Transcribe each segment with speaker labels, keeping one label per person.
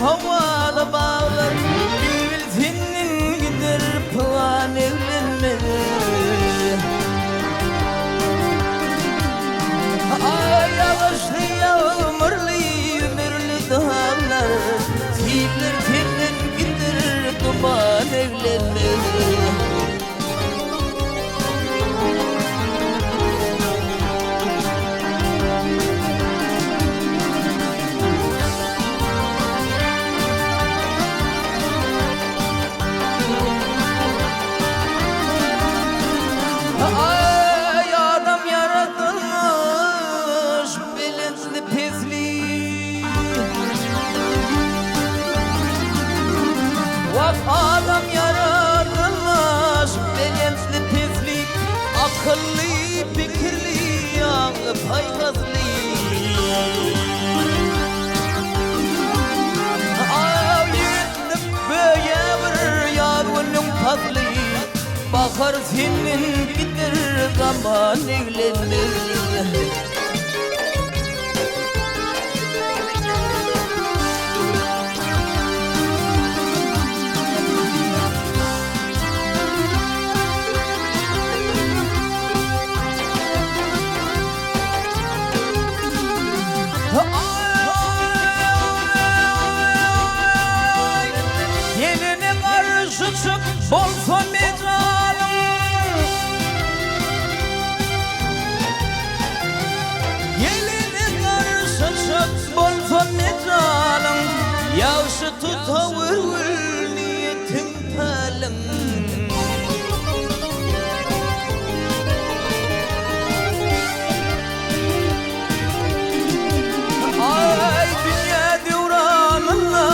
Speaker 1: havada bağlar Senin gider plan evlenmeli Ay yağışlı yağmurlu ömürlü dağlar Senin gider duman evlenmeli Ay adam yaratılmış bilinçli pislik Bak adam yaratılmış bilinçli pislik Akıllı fikirli yanı paykazlı Ay yüzlük böyle bir yarvunun tatlı Bakar senin gider zaman evlenir Yeline karşı çık bolsa mecalım Yeline karşı çık bolsa mecalım Yavşı tutavır niyetin talım Ay dünya devranına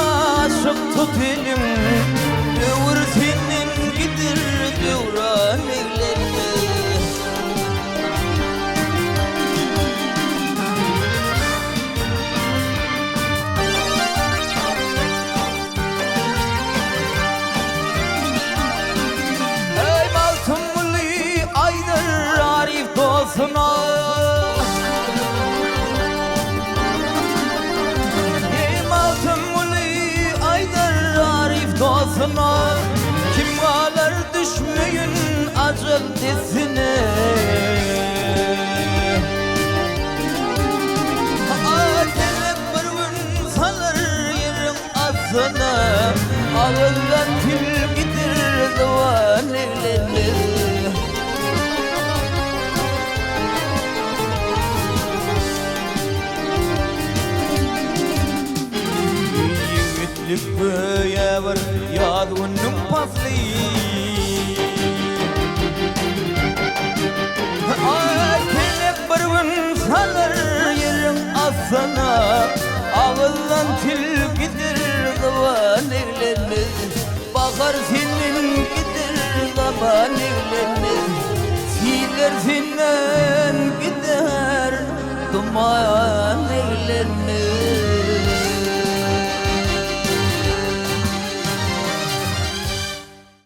Speaker 1: aşık tut elim Devur senin gider devran evlenme Ey maltumlu aydır arif dostuna Dostuna kim alır düşmeyin acıl desine Atelek bir gün salır yerin aslına Ağızdan kül gider duvan evlenir Yiğitlik böyle var yadunun paslı Ay telek bir gün salır yerin aslına Ağızdan til gider zaman evlenir Bakar senin gider zaman evlenir Siler senden gider duman